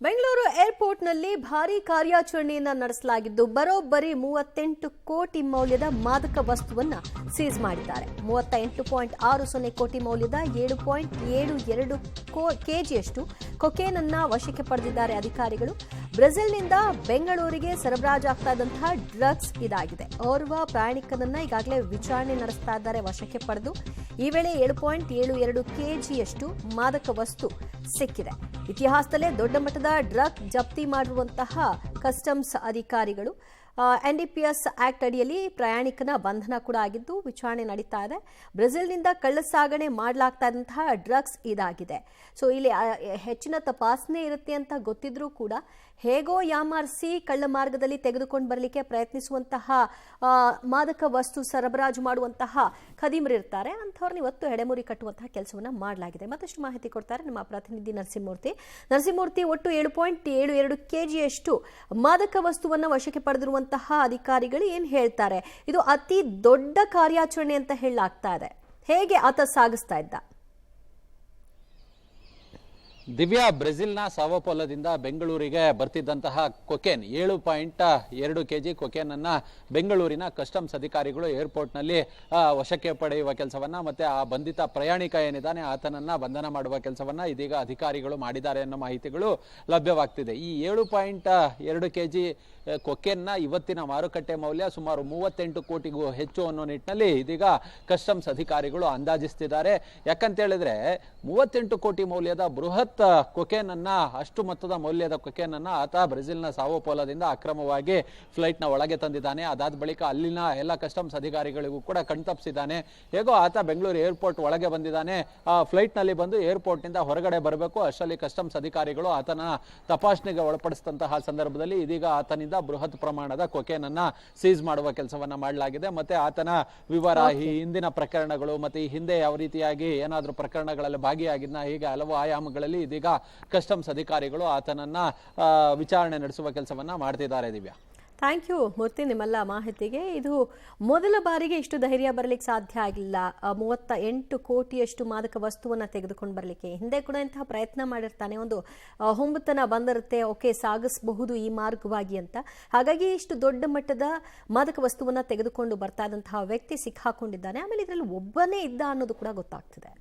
ಬೆಂಗಳೂರು ಏರ್ಪೋರ್ಟ್ನಲ್ಲಿ ಭಾರೀ ಕಾರ್ಯಾಚರಣೆಯನ್ನು ನಡೆಸಲಾಗಿದ್ದು ಬರೋಬ್ಬರಿ 38 ಕೋಟಿ ಮೌಲ್ಯದ ಮಾದಕ ವಸ್ತುವನ್ನು ಸೀಸ್ ಮಾಡಿದ್ದಾರೆ. 38.60 ಕೋಟಿ ಮೌಲ್ಯದ 7.72 ಕೆಜಿಯಷ್ಟು ಕೊಕೇನ್ ಅನ್ನು ವಶಕ್ಕೆ ಪಡೆದಿದ್ದಾರೆ ಅಧಿಕಾರಿಗಳು. ಬ್ರೆಜಿಲ್ನಿಂದ ಬೆಂಗಳೂರಿಗೆ ಸರಬರಾಜಾಗ್ತಾ ಇದ್ದಂತಹ ಡ್ರಗ್ಸ್ ಇದಾಗಿದೆ. ಓರ್ವ ಪ್ರಯಾಣಿಕನನ್ನ ಈಗಾಗಲೇ ವಿಚಾರಣೆ ನಡೆಸ್ತಾ ಇದ್ದಾರೆ ವಶಕ್ಕೆ ಪಡೆದು. ಈ ವೇಳೆ 7.72 ಕೆಜಿಯಷ್ಟು ಮಾದಕ ವಸ್ತು ಸಿಕ್ಕಿದೆ. ಇತಿಹಾಸದಲ್ಲೇ ದೊಡ್ಡ ಮಟ್ಟದ ಡ್ರಗ್ ಜಪ್ತಿ ಮಾಡಿರುವಂತಹ ಕಸ್ಟಮ್ಸ್ ಅಧಿಕಾರಿಗಳು ಎನ್ಡಿಪಿಎಸ್ ಆಕ್ಟ್ ಅಡಿಯಲ್ಲಿ ಪ್ರಯಾಣಿಕನ ಬಂಧನ ಕೂಡ ಆಗಿದ್ದು ವಿಚಾರಣೆ ನಡೀತಾ ಇದೆ. ಬ್ರೆಜಿಲ್ನಿಂದ ಕಳ್ಳಸಾಗಣೆ ಮಾಡಲಾಗ್ತಾ ಇದ್ದಂತಹ ಡ್ರಗ್ಸ್ ಇದಾಗಿದೆ. ಸೊ ಇಲ್ಲಿ ಹೆಚ್ಚಿನ ತಪಾಸಣೆ ಇರುತ್ತೆ ಅಂತ ಗೊತ್ತಿದ್ರೂ ಕೂಡ ಹೇಗೋ ಯಾಮಾರಿಸಿ ಕಳ್ಳ ಮಾರ್ಗದಲ್ಲಿ ತೆಗೆದುಕೊಂಡು ಬರಲಿಕ್ಕೆ ಪ್ರಯತ್ನಿಸುವಂತಹ ಮಾದಕ ವಸ್ತು ಸರಬರಾಜು ಮಾಡುವಂತಹ ಖದೀಮರಿರ್ತಾರೆ. ಅಂಥವ್ರನ್ನ ಇವತ್ತು ಎಡೆಮುರಿ ಕಟ್ಟುವಂತಹ ಕೆಲಸವನ್ನ ಮಾಡಲಾಗಿದೆ. ಮತ್ತಷ್ಟು ಮಾಹಿತಿ ಕೊಡ್ತಾರೆ ನಮ್ಮ ಪ್ರತಿನಿಧಿ ನರಸಿಂಹಮೂರ್ತಿ. ಒಟ್ಟು 7.72 ಕೆಜಿಯಷ್ಟು ಮಾದಕ ವಸ್ತುವನ್ನ ವಶಕ್ಕೆ ಪಡೆದಿರುವಂತಹ ಅಧಿಕಾರಿಗಳು ಏನ್ ಹೇಳ್ತಾರೆ? ಇದು ಅತಿ ದೊಡ್ಡ ಕಾರ್ಯಾಚರಣೆ ಅಂತ ಹೇಳಲಾಗ್ತಾ ಇದೆ. ಹೇಗೆ ಆತ ಸಾಗಿಸ್ತಾ ಇದ್ದ? ದಿವ್ಯಾ, ಬ್ರೆಜಿಲ್ನ ಸಾವೋಪೋಲದಿಂದ ಬೆಂಗಳೂರಿಗೆ ಬರ್ತಿದ್ದಂತಹ ಕೊಕೇನ್ 7.2 ಕೆಜಿ ಕೊಕೇನ್ ಅನ್ನ ಬೆಂಗಳೂರಿನ ಕಸ್ಟಮ್ಸ್ ಅಧಿಕಾರಿಗಳು ಏರ್ಪೋರ್ಟ್ನಲ್ಲಿ ವಶಕ್ಕೆ ಪಡೆಯುವ ಕೆಲಸವನ್ನ ಮತ್ತೆ ಆ ಬಂಧಿತ ಪ್ರಯಾಣಿಕ ಏನಿದ್ದಾನೆ ಆತನನ್ನ ಬಂಧನ ಮಾಡುವ ಕೆಲಸವನ್ನ ಇದೀಗ ಅಧಿಕಾರಿಗಳು ಮಾಡಿದ್ದಾರೆ ಅನ್ನೋ ಮಾಹಿತಿಗಳು ಲಭ್ಯವಾಗ್ತಿದೆ. ಈ 7.2 ಕೆಜಿ ಕೊಕೇನ್ನ ಇವತ್ತಿನ ಮಾರುಕಟ್ಟೆ ಮೌಲ್ಯ ಸುಮಾರು 38 ಕೋಟಿಗೂ ಹೆಚ್ಚು ಅನ್ನೋ ನಿಟ್ಟಿನಲ್ಲಿ ಇದೀಗ ಕಸ್ಟಮ್ಸ್ ಅಧಿಕಾರಿಗಳು ಅಂದಾಜಿಸ್ತಿದ್ದಾರೆ. ಯಾಕಂತ ಹೇಳಿದ್ರೆ 38 ಕೋಟಿ ಮೌಲ್ಯದ ಬೃಹತ್ ಕೊಕೇನ್ ಅನ್ನ, ಅಷ್ಟು ಮೊತ್ತದ ಮೌಲ್ಯದ ಕೊಕೇನ್ ಅನ್ನ ಆತ ಬ್ರೆಜಿಲ್ನ ಸಾವೋಪೋಲದಿಂದ ಅಕ್ರಮವಾಗಿ ಫ್ಲೈಟ್ ನ ಒಳಗೆ ತಂದಿದ್ದಾನೆ. ಅದಾದ ಬಳಿಕ ಅಲ್ಲಿನ ಎಲ್ಲ ಕಸ್ಟಮ್ಸ್ ಅಧಿಕಾರಿಗಳಿಗೂ ಕೂಡ ಕಣ್ತಪ್ಪಿಸಿದ್ದಾನೆ. ಹೇಗೋ ಆತ ಬೆಂಗಳೂರು ಏರ್ಪೋರ್ಟ್ ಒಳಗೆ ಬಂದಿದ್ದಾನೆ. ಫ್ಲೈಟ್ ನಲ್ಲಿ ಬಂದು ಏರ್ಪೋರ್ಟ್ ನಿಂದ ಹೊರಗಡೆ ಬರಬೇಕು. ಅಷ್ಟರಲ್ಲಿ ಕಸ್ಟಮ್ಸ್ ಅಧಿಕಾರಿಗಳು ಆತನ ತಪಾಸಣೆಗೆ ಒಳಪಡಿಸಿದಂತಹ ಸಂದರ್ಭದಲ್ಲಿ ಇದೀಗ ಆತನಿಂದ ಬೃಹತ್ ಪ್ರಮಾಣದ ಕೊಕೇನ್ ಅನ್ನ ಸೀಸ್ ಮಾಡುವ ಕೆಲಸವನ್ನ ಮಾಡಲಾಗಿದೆ. ಮತ್ತೆ ಆತನ ವಿವರ, ಈ ಹಿಂದಿನ ಪ್ರಕರಣಗಳು, ಮತ್ತೆ ಈ ಹಿಂದೆ ಯಾವ ರೀತಿಯಾಗಿ ಏನಾದ್ರೂ ಪ್ರಕರಣಗಳಲ್ಲಿ ಭಾಗಿಯಾಗಿದ್ನ, ಹೀಗೆ ಹಲವು ಆಯಾಮಗಳಲ್ಲಿ ಇದೀಗ ಕಸ್ಟಮ್ಸ್ ಅಧಿಕಾರಿಗಳು ಆತನನ್ನ ವಿಚಾರಣೆ ನಡೆಸುವ ಕೆಲಸವನ್ನ ಮಾಡ್ತಿದ್ದಾರೆ. ದಿವ್ಯಾ, ಥ್ಯಾಂಕ್ ಯು ಮೂರ್ತಿ ನಿಮ್ಮೆಲ್ಲ ಮಾಹಿತಿಗೆ. ಇದು ಮೊದಲ ಬಾರಿಗೆ ಇಷ್ಟು ಧೈರ್ಯ ಬರಲಿಕ್ಕೆ ಸಾಧ್ಯ ಆಗಿಲ್ಲ. 38 ಕೋಟಿಯಷ್ಟು ಮಾದಕ ವಸ್ತುವನ್ನು ತೆಗೆದುಕೊಂಡು ಬರಲಿಕ್ಕೆ ಹಿಂದೆ ಕೂಡ ಇಂತಹ ಪ್ರಯತ್ನ ಮಾಡಿರ್ತಾನೆ. ಒಂದು ಹೊಂಬತನ ಬಂದಿರುತ್ತೆ, ಓಕೆ ಸಾಗಿಸಬಹುದು ಈ ಮಾರ್ಗವಾಗಿ ಅಂತ. ಹಾಗಾಗಿ ಇಷ್ಟು ದೊಡ್ಡ ಮಟ್ಟದ ಮಾದಕ ವಸ್ತುವನ್ನು ತೆಗೆದುಕೊಂಡು ಬರ್ತಾ ಇದ್ದಂತಹ ವ್ಯಕ್ತಿ ಸಿಕ್ಕಾಕೊಂಡಿದ್ದಾನೆ. ಆಮೇಲೆ ಇದರಲ್ಲಿ ಒಬ್ಬನೇ ಇದ್ದ ಅನ್ನೋದು ಕೂಡ ಗೊತ್ತಾಗ್ತಿದೆ.